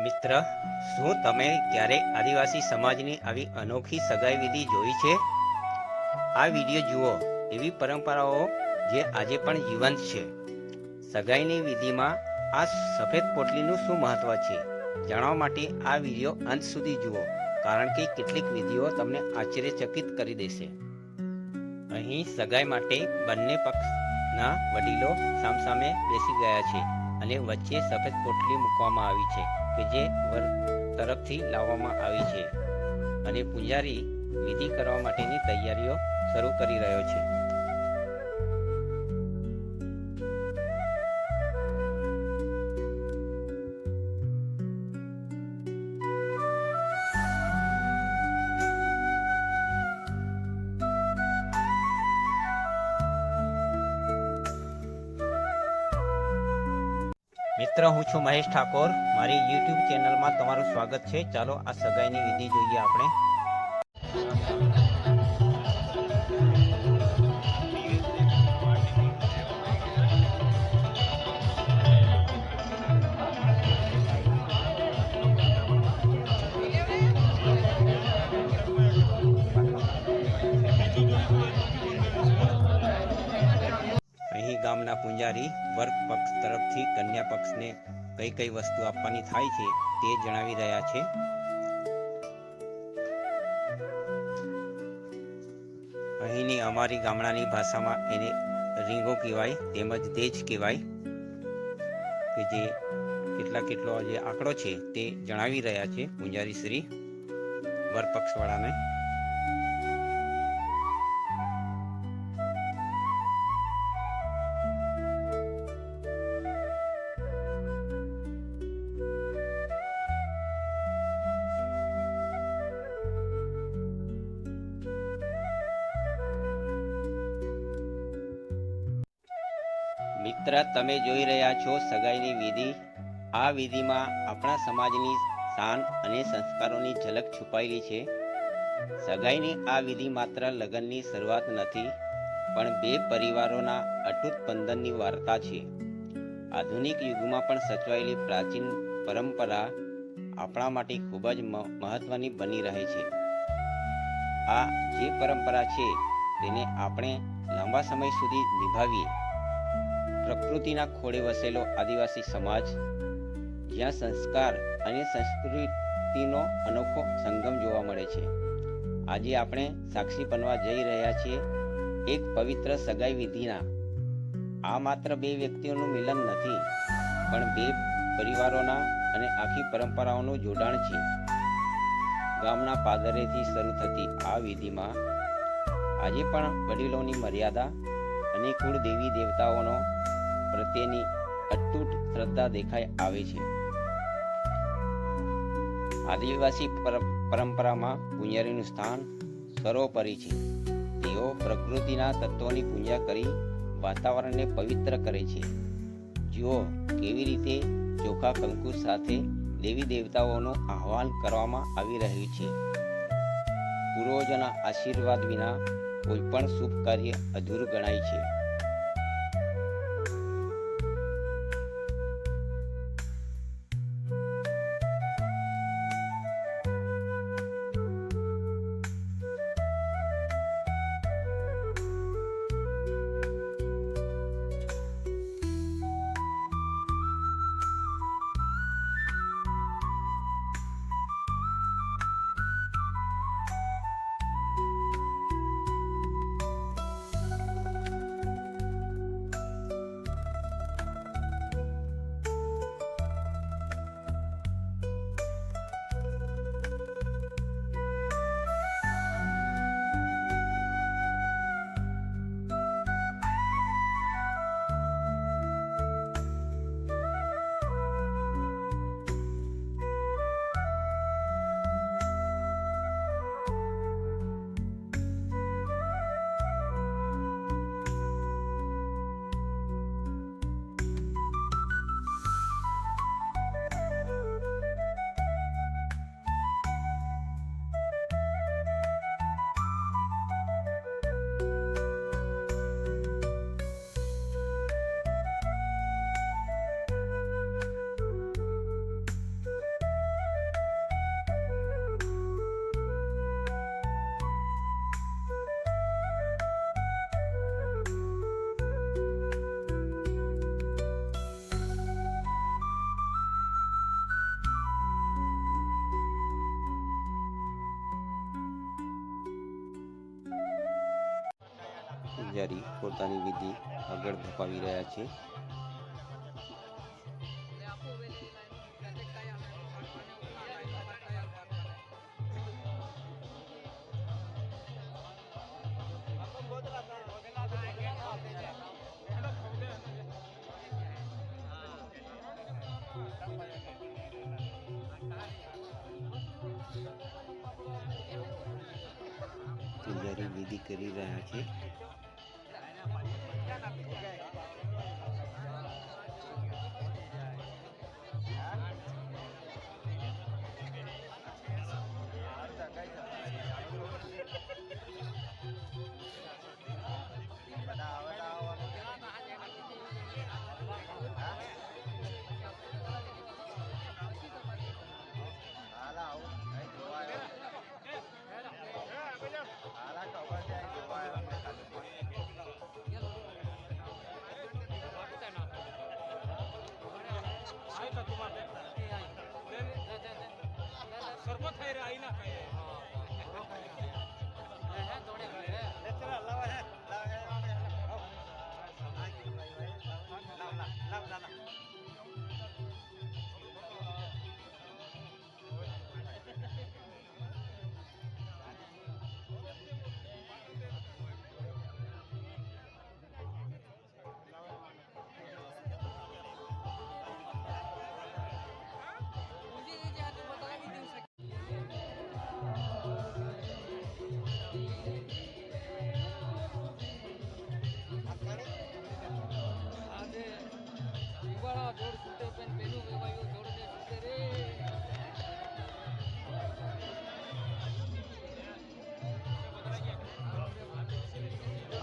મિત્ર, શું તમે ક્યારેય આદિવાસી સમાજની આવી અનોખી સગાઈ વિધિ જોઈ છે? આ વિડીયો જુઓ એવી પરંપરાઓ જે આજે પણ જીવંત છે. સગાઈની વિધિમાં આ સફેદ પોટલીનું શું મહત્વ છે? જાણવા માટે આ વિડીયો અંત સુધી જુઓ, કારણ કે કેટલીક વિધિઓ તમને આશ્ચર્યચકિત કરી દેશે. અહીં સગાઈ માટે બંને પક્ષના વડીલો સામસામે બેસી ગયા છે અને વચ્ચે સફેદ પોટલી મૂકવામાં આવી છે કે જે વર તરફથી લાવવામાં આવી છે, અને પૂજારી વિધિ કરવા માટેની તૈયારીઓ શરૂ કરી રહ્યો છે. મિત્ર, હું છું મહેશ ઠાકોર. મારી YouTube ચેનલમાં તમારું સ્વાગત છે. ચાલો આ સગાઈની વિધિ જોઈએ આપણે. અહીં ગામના પૂજારી વર પક્ષ તરફથી કન્યા પક્ષને કઈ કઈ વસ્તુ આપવાની થાય છે તે જણાવી રહ્યા છે. અહીંની અમારી ગામડાની ભાષામાં એને રીંગો કહેવાય, તેમજ દેજ કહેવાય, કે જે કેટલો જે આંકડો છે તે જણાવી રહ્યા છે પૂજારી શ્રી વર પક્ષવાળાને. મિત્ર, તમે જોઈ રહ્યા છો સગાઈની વિધિ. આ વિધિમાં આપણા સમાજની શાન અને સંસ્કારોની ઝલક છુપાયેલી છે. સગાઈની આ વિધિ માત્ર લગ્નની શરૂઆત નથી, પણ બે પરિવારોના અતૂટ બંધનની વાર્તા છે. આધુનિક યુગમાં પણ સચવાયેલી પ્રાચીન પરંપરા આપણા માટે ખૂબ જ મહત્વની બની રહે છે. આ જે પરંપરા છે તેને આપણે લાંબા સમય સુધી નિભાવીએ. પ્રકૃતિના ખોળે વસેલો આદિવાસી સમાજ, જ્યાં સંસ્કાર અને સંસ્કૃતિનો અનોખો સંગમ જોવા મળે છે. આજે આપણે સાક્ષી બનવા જઈ રહ્યા છીએ એક પવિત્ર સગાઈ વિધિના. આ માત્ર બે વ્યક્તિઓનું મિલન નથી, પણ બે પરિવારોના અને આખી પરંપરાઓનું જોડાણ છે. ગામના પાદરેથી શરૂ થતી આ વિધિમાં આજે પણ વડીલોની મર્યાદા અને કુળ દેવી દેવતાઓનો પ્રત્યેની અતૂટ શ્રદ્ધા દેખાઈ આવે છે. આદિવાસી પરંપરામાં પૂજારીનું સ્થાન સર્વોપરી છે. તેઓ પ્રકૃતિના તત્વોની પૂજા કરી વાતાવરણને પવિત્ર કરે છે. જુઓ કેવી રીતે ચોખા કંકુ સાથે દેવી દેવતાઓનું આહ્વાન કરવામાં આવી રહ્યું છે. પૂર્વજોના આશીર્વાદ વિના કોઈ પણ શુભ કાર્ય અધૂરું ગણાય છે. પૂજારી પોતાની વિધિ આગળ ધપાવી રહ્યા છે. પૂજારી વિધિ કરી રહ્યા છે.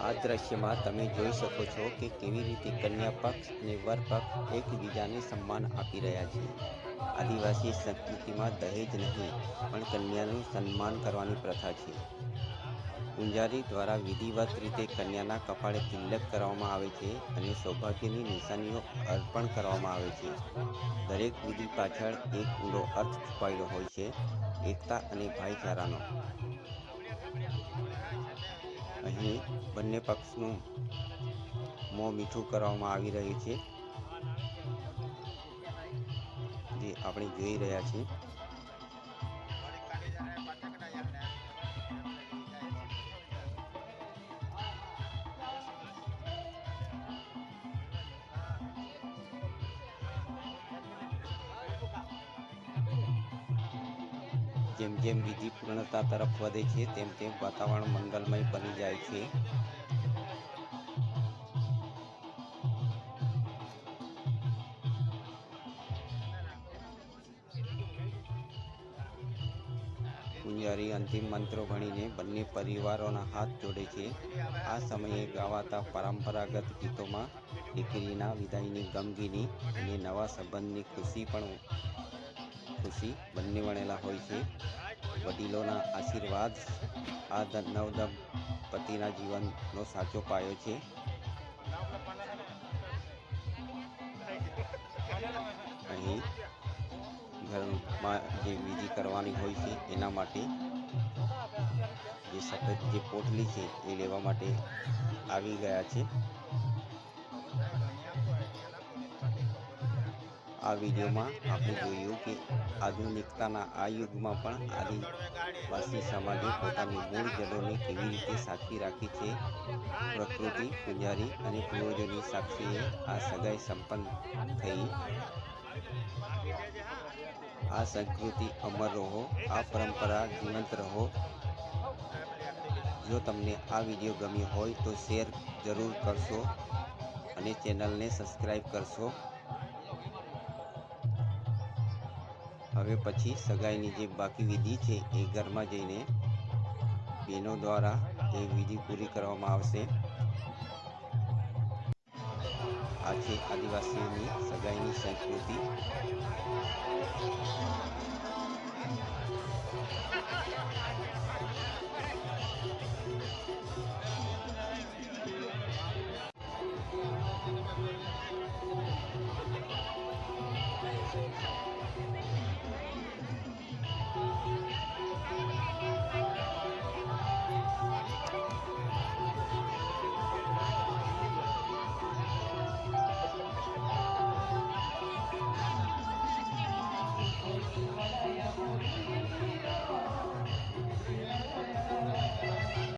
આ દ્રશ્યમાં તમે જોઈ શકો છો કે કેવી રીતે કન્યા પક્ષ અને વર પક્ષ એકબીજાને સન્માન આપી રહ્યા છે. આદિવાસી સંસ્કૃતિમાં દહેજ નહીં પણ કન્યાનું સન્માન કરવાની પ્રથા છે. પૂજારી દ્વારા વિધિવત રીતે કન્યાના કપાળે તિલક કરવામાં આવે છે અને સૌભાગ્યની નિશાનીઓ અર્પણ કરવામાં આવે છે. દરેક વિધિ પાછળ એક ઊંડો અર્થ છુપાયેલો હોય છે, એકતા અને ભાઈચારાનો. અહીં બંને પક્ષનું મોં મીઠું કરવામાં આવી રહ્યું છે, જે આપણે જોઈ રહ્યા છીએ. જેમ જેમ વિધિ પૂર્ણતા તરફ વધે છે તેમ તેમ વાતાવરણ મંગલમય બની જાય છે. પૂજારી અંતિમ મંત્રો ભણીને બંને પરિવારોના હાથ જોડે છે. આ સમયે ગાવાતા પરંપરાગત ગીતોમાં દીકરીના વિદાયની ગમગીની અને નવા સંબંધની ખુશી બંને વણેલા હોય છે. વડીલોના આશીર્વાદ આ નવદંપતિના જીવનનો સાચો પાયો છે. અહીં ઘરમાં જે વિધિ કરવાની હોય છે એના માટે જે સફેદ જે પોટલી છે એ લેવા માટે આવી ગયા છે. આ વિડીયોમાં આપણે જોયું કે આધુનિકતાના આ યુગમાં પણ આદિવાસી સમાજે પોતાની મૂળ જડોને કેવી રીતે સાચવી રાખી છે. પ્રકૃતિ, પૂજારી અને પૂર્વજોની સાક્ષીએ આ સગાઈ સંપન્ન થઈ. આ સંસ્કૃતિ અમર રહો, આ પરંપરા જીવંત રહો. જો તમને આ વિડીયો ગમ્યો હોય તો શેર જરૂર કરશો અને ચેનલને સબસ્ક્રાઈબ કરશો. હવે પછી સગાઈની જે બાકી વિધિ છે એ ઘરમાં જઈને બહેનો દ્વારા એ વિધિ પૂરી કરવામાં આવશે. આ છે આદિવાસીઓની સગાઈની સંસ્કૃતિ.